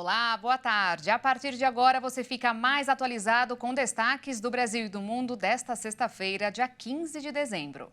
Olá, boa tarde. A partir de agora você fica mais atualizado com destaques do Brasil e do mundo desta sexta-feira, dia 15 de dezembro.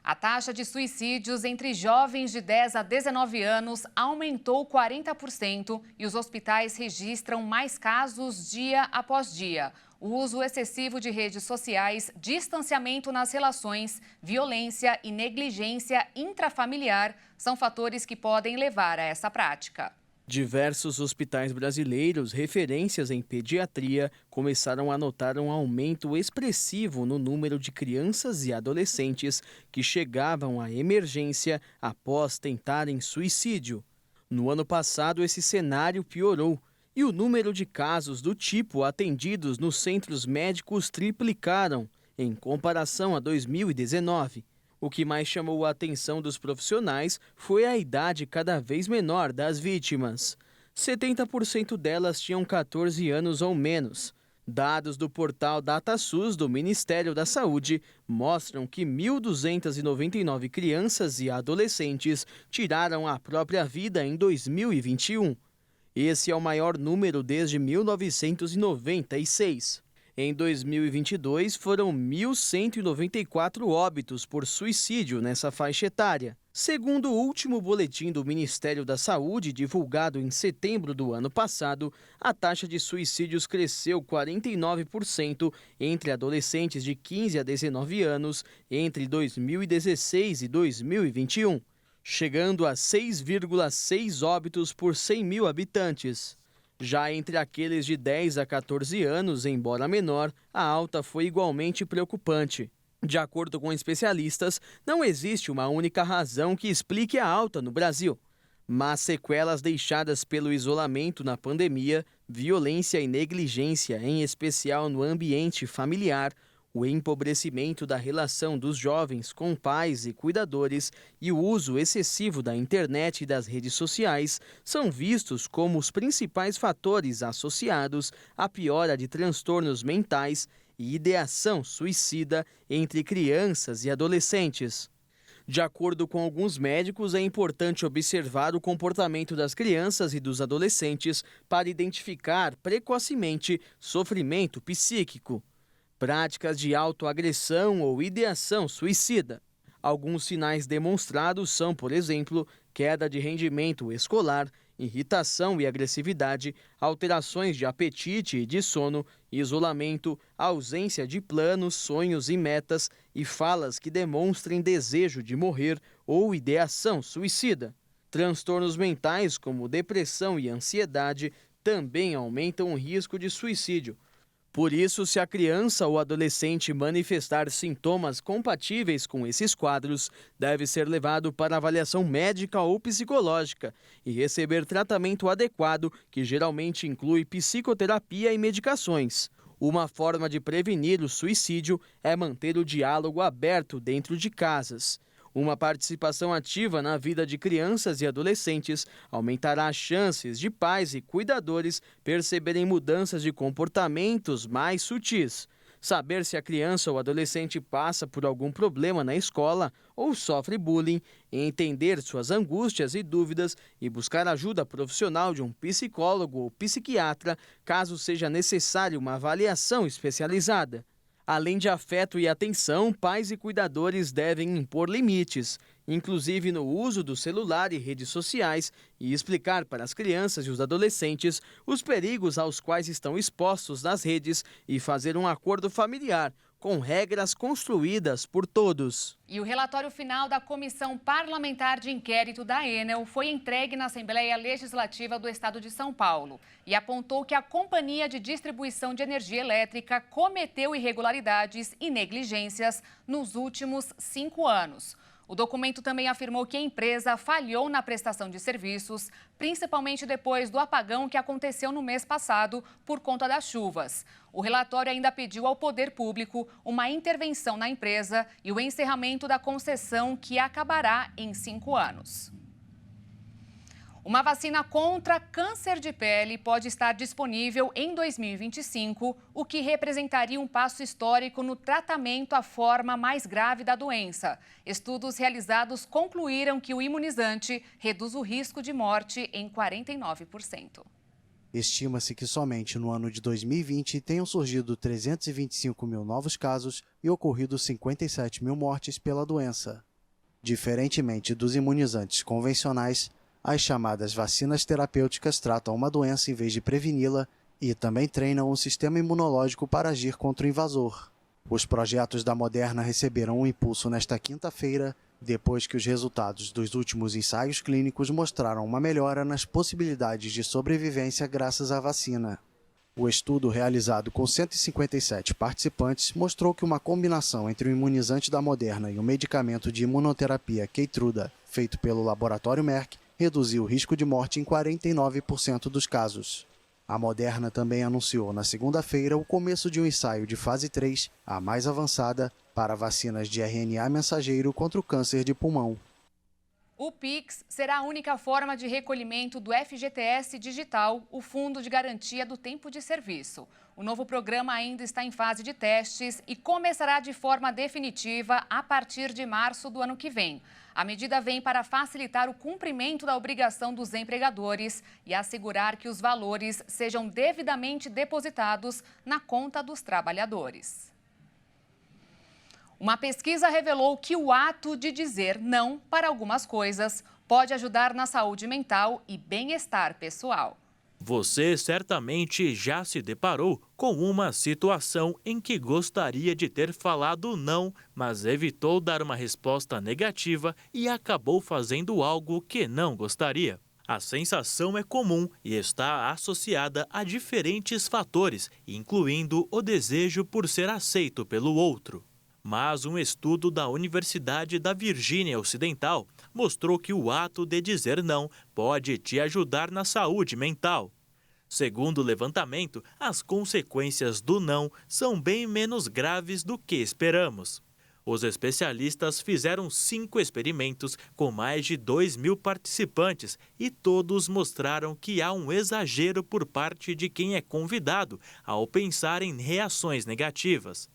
A taxa de suicídios entre jovens de 10 a 19 anos aumentou 40% e os hospitais registram mais casos dia após dia. O uso excessivo de redes sociais, distanciamento nas relações, violência e negligência intrafamiliar são fatores que podem levar a essa prática. Diversos hospitais brasileiros, referências em pediatria, começaram a notar um aumento expressivo no número de crianças e adolescentes que chegavam à emergência após tentarem suicídio. No ano passado, esse cenário piorou e o número de casos do tipo atendidos nos centros médicos triplicaram em comparação a 2019. O que mais chamou a atenção dos profissionais foi a idade cada vez menor das vítimas. 70% delas tinham 14 anos ou menos. Dados do portal DataSUS do Ministério da Saúde mostram que 1.299 crianças e adolescentes tiraram a própria vida em 2021. Esse é o maior número desde 1996. Em 2022, foram 1.194 óbitos por suicídio nessa faixa etária. Segundo o último boletim do Ministério da Saúde, divulgado em setembro do ano passado, a taxa de suicídios cresceu 49% entre adolescentes de 15 a 19 anos entre 2016 e 2021, chegando a 6,6 óbitos por 100 mil habitantes. Já entre aqueles de 10 a 14 anos, embora menor, a alta foi igualmente preocupante. De acordo com especialistas, não existe uma única razão que explique a alta no Brasil. Mas sequelas deixadas pelo isolamento na pandemia, violência e negligência, em especial no ambiente familiar, o empobrecimento da relação dos jovens com pais e cuidadores e o uso excessivo da internet e das redes sociais são vistos como os principais fatores associados à piora de transtornos mentais e ideação suicida entre crianças e adolescentes. De acordo com alguns médicos, é importante observar o comportamento das crianças e dos adolescentes para identificar precocemente sofrimento psíquico. Práticas de autoagressão ou ideação suicida. Alguns sinais demonstrados são, por exemplo, queda de rendimento escolar, irritação e agressividade, alterações de apetite e de sono, isolamento, ausência de planos, sonhos e metas e falas que demonstrem desejo de morrer ou ideação suicida. Transtornos mentais como depressão e ansiedade também aumentam o risco de suicídio. Por isso, se a criança ou adolescente manifestar sintomas compatíveis com esses quadros, deve ser levado para avaliação médica ou psicológica e receber tratamento adequado, que geralmente inclui psicoterapia e medicações. Uma forma de prevenir o suicídio é manter o diálogo aberto dentro de casas. Uma participação ativa na vida de crianças e adolescentes aumentará as chances de pais e cuidadores perceberem mudanças de comportamentos mais sutis. Saber se a criança ou adolescente passa por algum problema na escola ou sofre bullying, entender suas angústias e dúvidas e buscar ajuda profissional de um psicólogo ou psiquiatra, caso seja necessária uma avaliação especializada. Além de afeto e atenção, pais e cuidadores devem impor limites, inclusive no uso do celular e redes sociais, e explicar para as crianças e os adolescentes os perigos aos quais estão expostos nas redes e fazer um acordo familiar, com regras construídas por todos. E o relatório final da Comissão Parlamentar de Inquérito da Enel foi entregue na Assembleia Legislativa do Estado de São Paulo e apontou que a Companhia de Distribuição de Energia Elétrica cometeu irregularidades e negligências nos últimos 5 anos. O documento também afirmou que a empresa falhou na prestação de serviços, principalmente depois do apagão que aconteceu no mês passado por conta das chuvas. O relatório ainda pediu ao poder público uma intervenção na empresa e o encerramento da concessão, que acabará em 5 anos. Uma vacina contra câncer de pele pode estar disponível em 2025, o que representaria um passo histórico no tratamento à forma mais grave da doença. Estudos realizados concluíram que o imunizante reduz o risco de morte em 49%. Estima-se que somente no ano de 2020 tenham surgido 325 mil novos casos e ocorrido 57 mil mortes pela doença. Diferentemente dos imunizantes convencionais, as chamadas vacinas terapêuticas tratam uma doença em vez de preveni-la e também treinam o sistema imunológico para agir contra o invasor. Os projetos da Moderna receberam um impulso nesta quinta-feira, depois que os resultados dos últimos ensaios clínicos mostraram uma melhora nas possibilidades de sobrevivência graças à vacina. O estudo realizado com 157 participantes mostrou que uma combinação entre o imunizante da Moderna e o medicamento de imunoterapia Keytruda, feito pelo laboratório Merck, reduziu o risco de morte em 49% dos casos. A Moderna também anunciou na segunda-feira o começo de um ensaio de fase 3, a mais avançada, para vacinas de RNA mensageiro contra o câncer de pulmão. O Pix será a única forma de recolhimento do FGTS Digital, o Fundo de Garantia do Tempo de Serviço. O novo programa ainda está em fase de testes e começará de forma definitiva a partir de março do ano que vem. A medida vem para facilitar o cumprimento da obrigação dos empregadores e assegurar que os valores sejam devidamente depositados na conta dos trabalhadores. Uma pesquisa revelou que o ato de dizer não para algumas coisas pode ajudar na saúde mental e bem-estar pessoal. Você certamente já se deparou com uma situação em que gostaria de ter falado não, mas evitou dar uma resposta negativa e acabou fazendo algo que não gostaria. A sensação é comum e está associada a diferentes fatores, incluindo o desejo por ser aceito pelo outro. Mas um estudo da Universidade da Virgínia Ocidental mostrou que o ato de dizer não pode te ajudar na saúde mental. Segundo o levantamento, as consequências do não são bem menos graves do que esperamos. Os especialistas fizeram 5 experimentos com mais de 2.000 participantes e todos mostraram que há um exagero por parte de quem é convidado ao pensar em reações negativas.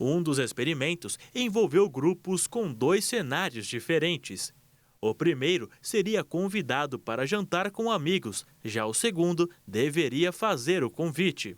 Um dos experimentos envolveu grupos com 2 cenários diferentes. O primeiro seria convidado para jantar com amigos, já o segundo deveria fazer o convite.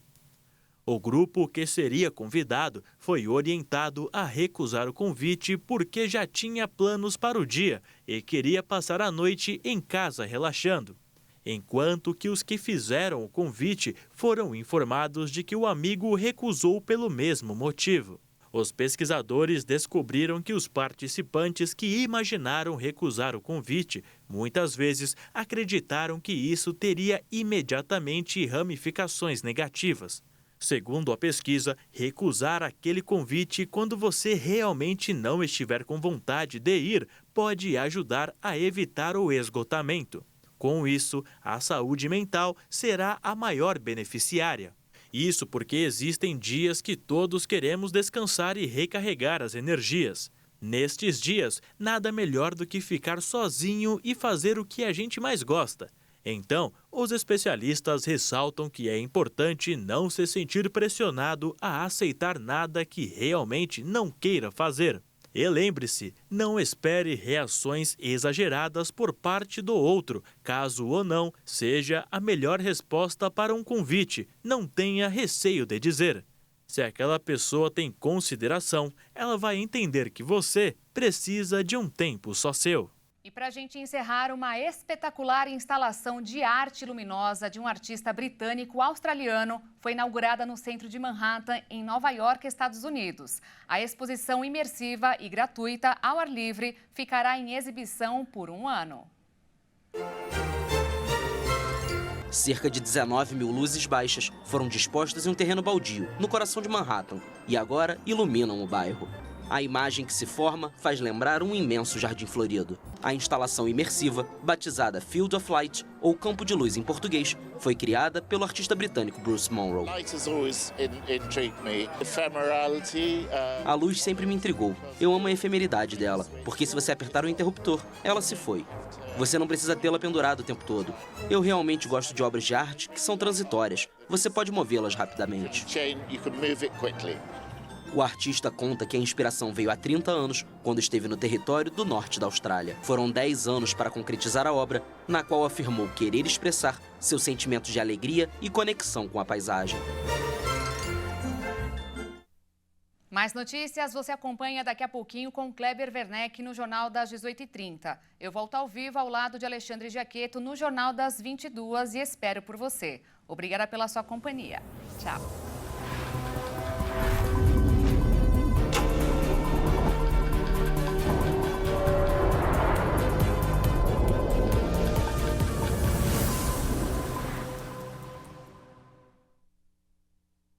O grupo que seria convidado foi orientado a recusar o convite porque já tinha planos para o dia e queria passar a noite em casa relaxando. Enquanto que os que fizeram o convite foram informados de que o amigo recusou pelo mesmo motivo. Os pesquisadores descobriram que os participantes que imaginaram recusar o convite, muitas vezes acreditaram que isso teria imediatamente ramificações negativas. Segundo a pesquisa, recusar aquele convite quando você realmente não estiver com vontade de ir pode ajudar a evitar o esgotamento. Com isso, a saúde mental será a maior beneficiária. Isso porque existem dias que todos queremos descansar e recarregar as energias. Nestes dias, nada melhor do que ficar sozinho e fazer o que a gente mais gosta. Então, os especialistas ressaltam que é importante não se sentir pressionado a aceitar nada que realmente não queira fazer. E lembre-se, não espere reações exageradas por parte do outro, caso ou não seja a melhor resposta para um convite, não tenha receio de dizer. Se aquela pessoa tem consideração, ela vai entender que você precisa de um tempo só seu. E para a gente encerrar, uma espetacular instalação de arte luminosa de um artista britânico-australiano foi inaugurada no centro de Manhattan, em Nova York, Estados Unidos. A exposição imersiva e gratuita ao ar livre ficará em exibição por 1 ano. Cerca de 19 mil luzes baixas foram dispostas em um terreno baldio, no coração de Manhattan, e agora iluminam o bairro. A imagem que se forma faz lembrar um imenso jardim florido. A instalação imersiva, batizada Field of Light, ou Campo de Luz em português, foi criada pelo artista britânico Bruce Monroe. A luz sempre me intrigou. Eu amo a efemeridade dela, porque se você apertar o interruptor, ela se foi. Você não precisa tê-la pendurada o tempo todo. Eu realmente gosto de obras de arte que são transitórias. Você pode movê-las rapidamente. O artista conta que a inspiração veio há 30 anos, quando esteve no território do norte da Austrália. Foram 10 anos para concretizar a obra, na qual afirmou querer expressar seus sentimentos de alegria e conexão com a paisagem. Mais notícias você acompanha daqui a pouquinho com Kleber Werneck no Jornal das 18h30. Eu volto ao vivo ao lado de Alexandre Giaqueto no Jornal das 22h e espero por você. Obrigada pela sua companhia. Tchau.